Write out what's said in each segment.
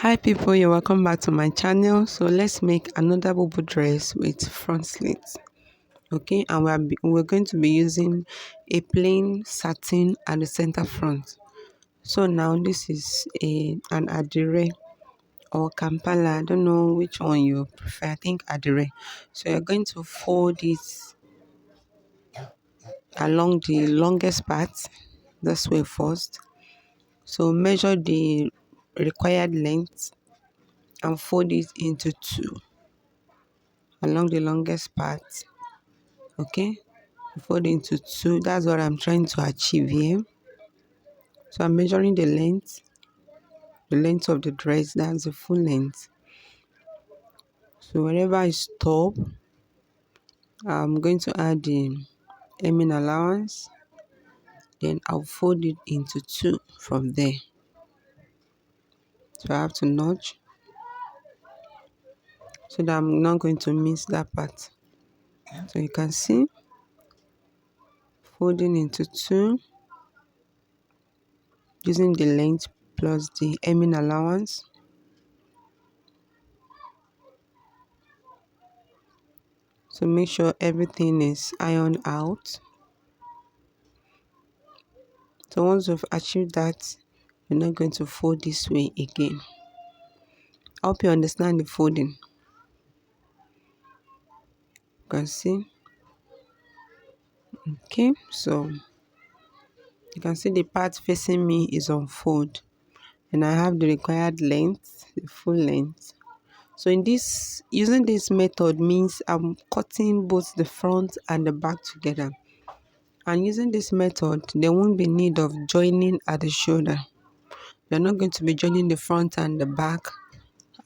Hi people, you're welcome back to my channel. So let's make another Bubu dress with front slits. Okay, and we're going to be using a plain satin at the center front. So now this is an adire or kampala. I don't know which one you prefer. I think adire. So you're going to fold it along the longest part this way first. So measure the required length and fold it into two along the longest part. Okay, fold into two. That's what I'm trying to achieve here. So I'm measuring the length of the dress. That's the full length. So wherever I stop, I'm going to add the hemming allowance. Then I'll fold it into two from there. So I have to notch so that I'm not going to miss that part. So you can see folding into two using the length plus the hemming allowance. So make sure everything is ironed out. So once you've achieved that, you're not going to fold this way again. I hope you understand the folding. You can see. Okay, so you can see the part facing me is on fold. And I have the required length, the full length. So in this, using this method means I'm cutting both the front and the back together. And using this method, there won't be need of joining at the shoulder. You're not going to be joining the front and the back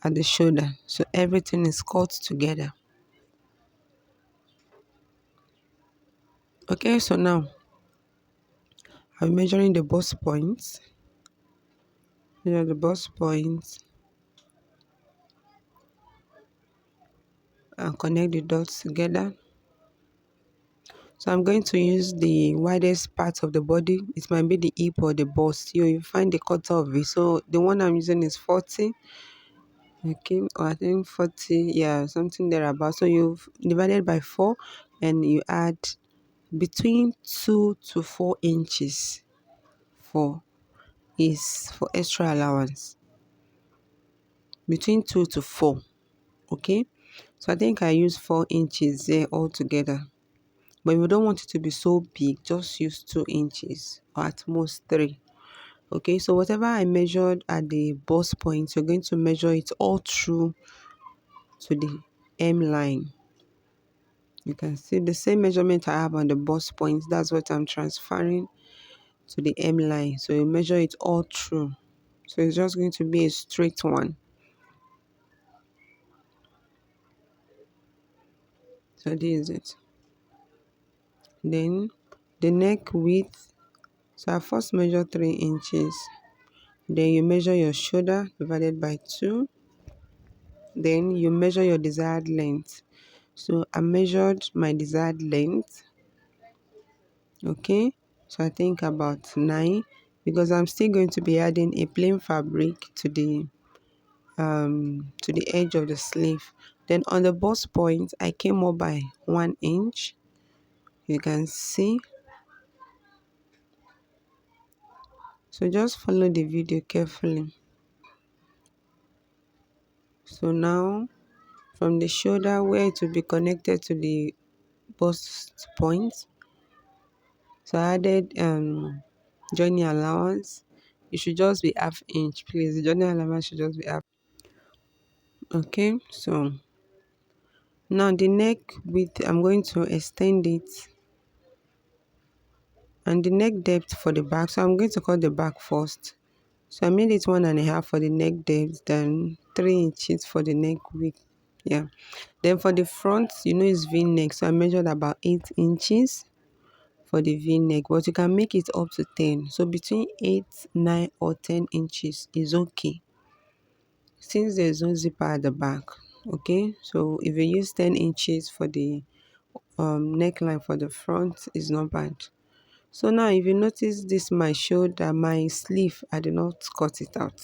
at the shoulder. So everything is cut together. Okay, so now I'm measuring the bust points. Measure the bust points and connect the dots together. So I'm going to use the widest part of the body. It might be the hip or the bust. You find the cut of it. So the one I'm using is 40. Okay, or I think 40, yeah, something thereabout. So you've divided by 4 and you add between 2 to 4 inches for extra allowance. Between 2 to 4. Okay, so I think I use 4 inches there altogether. But if you don't want it to be so big, just use 2 inches or at most 3. Okay, so whatever I measured at the bust point, you're going to measure it all through to the hem line. You can see the same measurement I have on the bust point. That's what I'm transferring to the hem line. So you measure it all through. So it's just going to be a straight one. So this is it. Then the neck width. So I first measure 3 inches. Then you measure your shoulder divided by 2. Then you measure your desired length. So I measured my desired length. Okay, so I think about 9 because I'm still going to be adding a plain fabric to the edge of the sleeve. Then on the bust point, I came up by 1 inch. You can see. So just follow the video carefully. So now from the shoulder where it will be connected to the bust point, so I added joining allowance. It should just be ½ inch, please. The joining allowance should just be half. Okay, so now the neck width, I'm going to extend it, and the neck depth for the back. So I'm going to cut the back first. So I made it 1.5 for the neck depth, then 3 inches for the neck width. Yeah. Then for the front, it's V-neck, so I measured about 8 inches for the V-neck, but you can make it up to 10. So between 8, 9 or 10 inches is okay, since there's no zipper at the back. Okay, so if you use 10 inches for the neckline for the front, is not bad. So now if you notice this, my shoulder, my sleeve, I did not cut it out.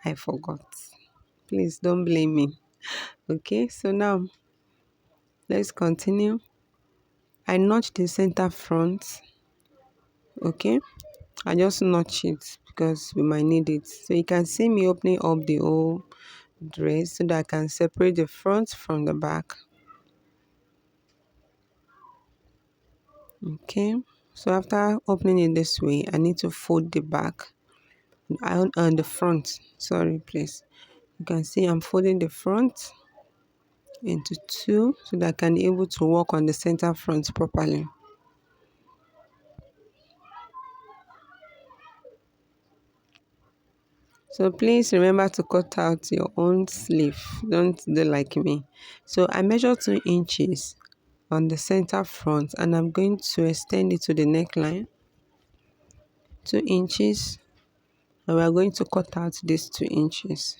I forgot. Please don't blame me. Okay, so now let's continue. I notch the center front. Okay, I just notch it because we might need it. So you can see me opening up the whole dress so that I can separate the front from the back. Okay, so after opening it this way, I need to fold the back and the front. Sorry, please. You can see I'm folding the front into two so that I can be able to work on the center front properly. So please remember to cut out your own sleeve. Don't do like me. So I measure 2 inches on the center front and I'm going to extend it to the neckline. 2 inches, and we are going to cut out these 2 inches.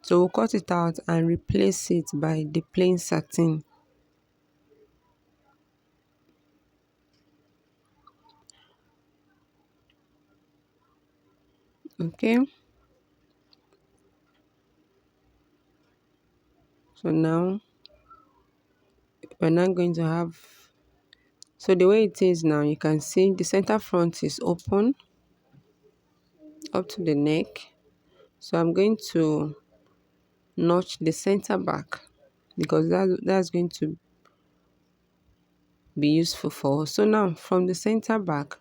So we'll cut it out and replace it by the plain satin. Okay, so now we're not going to have, so the way it is now, you can see the center front is open up to the neck. So I'm going to notch the center back because that's going to be useful for us. So now from the center back,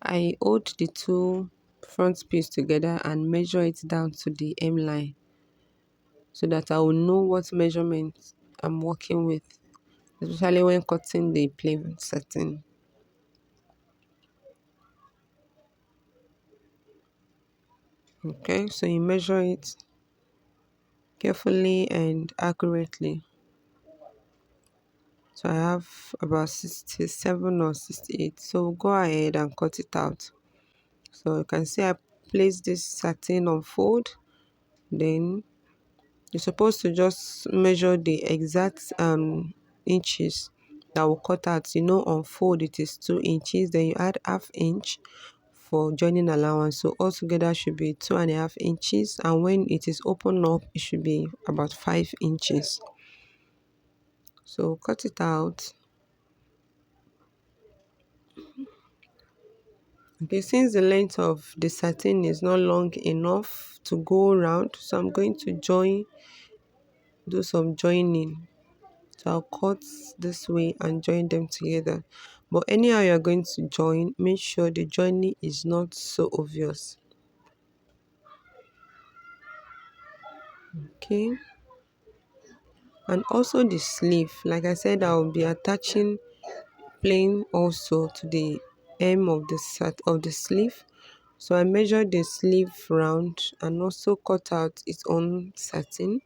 I hold the two front piece together and measure it down to the hem line so that I will know what measurement I'm working with, especially when cutting the plain satin. Okay, so you measure it carefully and accurately. So I have about 67 or 68. So go ahead and cut it out. So you can see I place this satin on fold. Then you're supposed to just measure the exact inches that will cut out. You know, on fold it is 2 inches. Then you add half inch for joining allowance. So altogether should be 2.5 inches. And when it is open up, it should be about 5 inches. So cut it out. Okay, since the length of the satin is not long enough to go around, so I'm going to do some joining. So I'll cut this way and join them together. But anyhow you're going to join, make sure the joining is not so obvious. Okay. And also the sleeve, like I said, I'll be attaching plain also to the hem of the sleeve. So I measure the sleeve round and also cut out its own satin.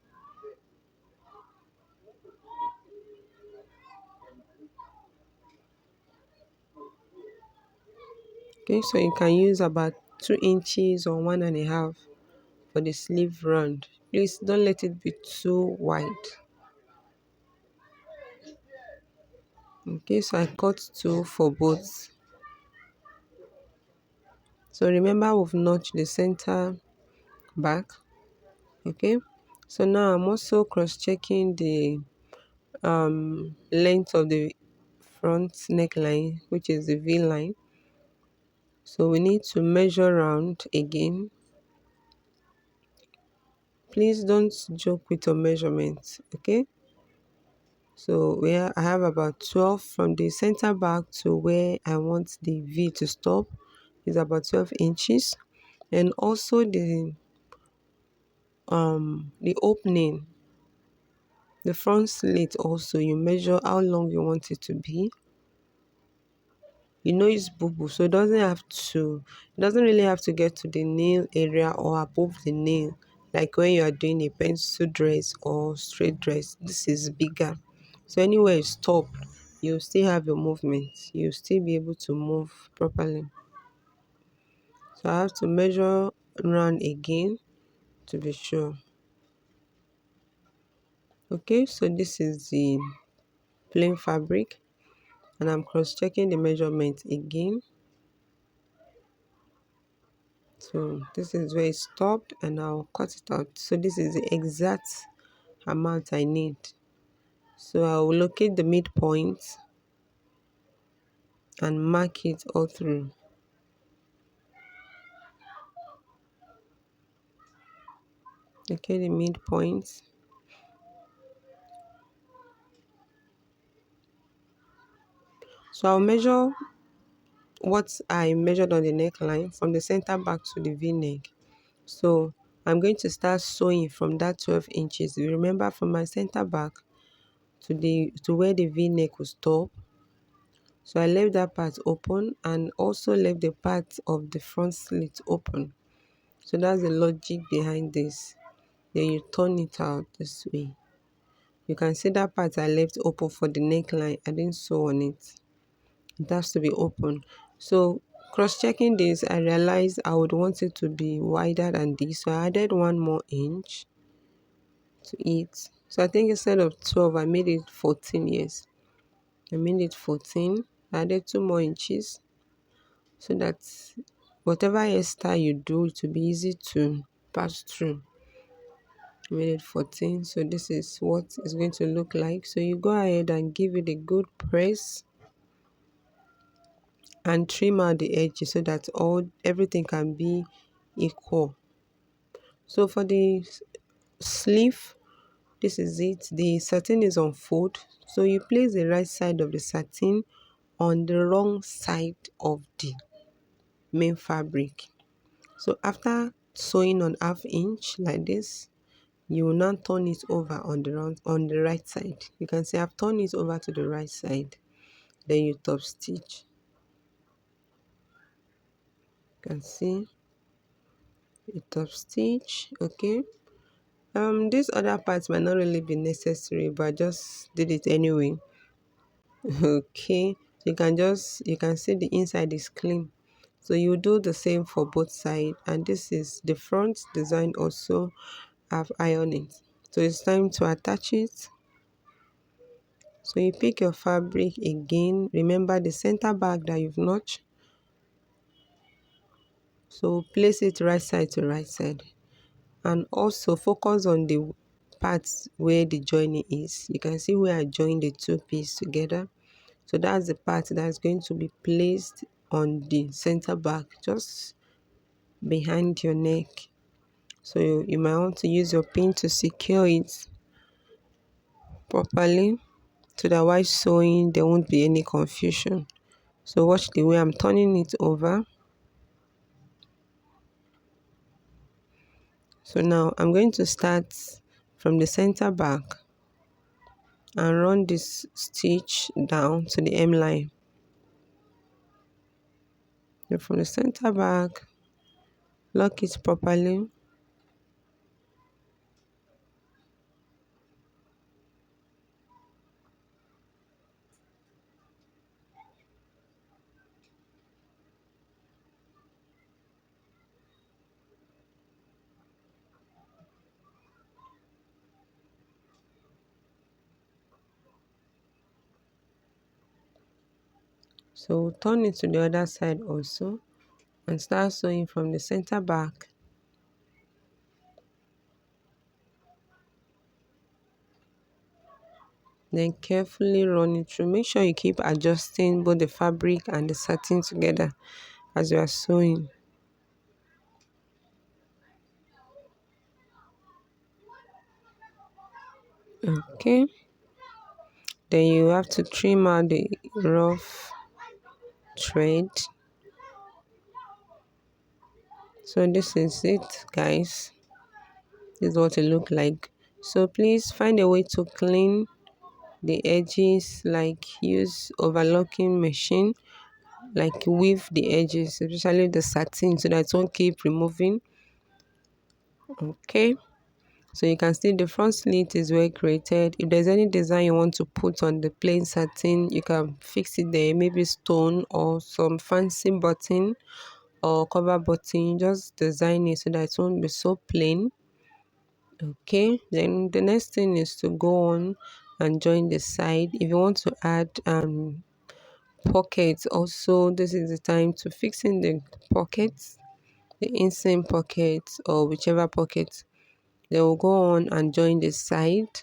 Okay, so you can use about 2 inches or 1.5 for the sleeve round. Please don't let it be too wide. Okay, so I cut 2 for both. So remember we've notched the center back. Okay, so now I'm also cross-checking the length of the front neckline, which is the V line. So we need to measure round again. Please don't joke with your measurements, okay? So where I have about 12 from the center back to where I want the V to stop is about 12 inches. And also the opening, the front slit also, you measure how long you want it to be. You know it's Bubu, so it doesn't really have to get to the nail area or above the nail. Like when you are doing a pencil dress or straight dress, this is bigger. So anywhere you stop, you still have your movement. You still be able to move properly. So I have to measure round again to be sure. Okay, so this is the plain fabric and I'm cross-checking the measurement again. So this is where it stopped, and I'll cut it out. So this is the exact amount I need. So I'll locate the midpoint and mark it all through. Okay, the midpoint. So I'll measure what I measured on the neckline from the center back to the v-neck. So I'm going to start sewing from that 12 inches. You remember, from my center back to where the v-neck will stop. So I left that part open and also left the part of the front slit open. So that's the logic behind this. Then you turn it out this way. You can see that part I left open for the neckline. I didn't sew on it. It has to be open. So cross-checking this, I realized I would want it to be wider than this. So I added 1 more inch to it. So I think instead of 12, I made it 14 years. I made it 14. I added 2 more inches so that whatever hairstyle you do, it will be easy to pass through. I made it 14. So this is what it's going to look like. So you go ahead and give it a good press and trim out the edges so that everything can be equal. So for the sleeve, this is it. The satin is on fold. So you place the right side of the satin on the wrong side of the main fabric. So after sewing on 1/2 inch like this, you will now turn it over on the right side. You can see I've turned it over to the right side. Then you top stitch. You can see you top stitch. Okay. This other part might not really be necessary, but I just did it anyway. Okay, you can see the inside is clean. So you do the same for both sides, and this is the front design also have iron it. So it's time to attach it. So you pick your fabric again. Remember the center back that you've notched. So place it right side to right side, and also focus on the parts where the joining is. You can see where I joined the two pieces together. So that's the part that is going to be placed on the center back, just behind your neck. So you might want to use your pin to secure it properly so that while sewing there won't be any confusion. So watch the way I'm turning it over. So now I'm going to start from the center back and run this stitch down to the hem line. Then from the center back, lock it properly. So turn it to the other side also and start sewing from the center back. Then carefully run it through. Make sure you keep adjusting both the fabric and the satin together as you are sewing. Okay. Then you have to trim out the rough thread. So this is it, guys. This is what it look like. So please find a way to clean the edges, like use overlocking machine, like weave the edges, especially the satin, so that it won't keep removing. Okay, so you can see the front slit is well created. If there's any design you want to put on the plain satin, you can fix it there, maybe stone or some fancy button or cover button. Just design it so that it won't be so plain. Okay, then the next thing is to go on and join the side. If you want to add pockets also, this is the time to fix in the pockets. the inseam pocket or whichever pocket. They will go on and join the side,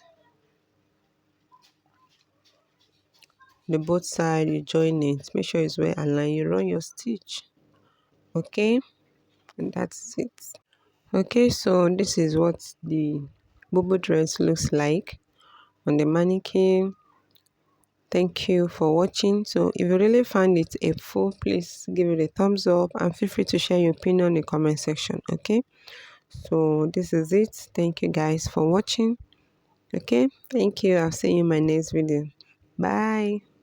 the both side. You join it, make sure it's well aligned. You run your stitch, okay, and that's it. Okay, so this is what the Bubu dress looks like on the mannequin. Thank you for watching. So if you really found it helpful, please give it a thumbs up and feel free to share your opinion in the comment section. Okay, so this is it. Thank you guys for watching. Okay, thank you. I'll see you in my next video. Bye.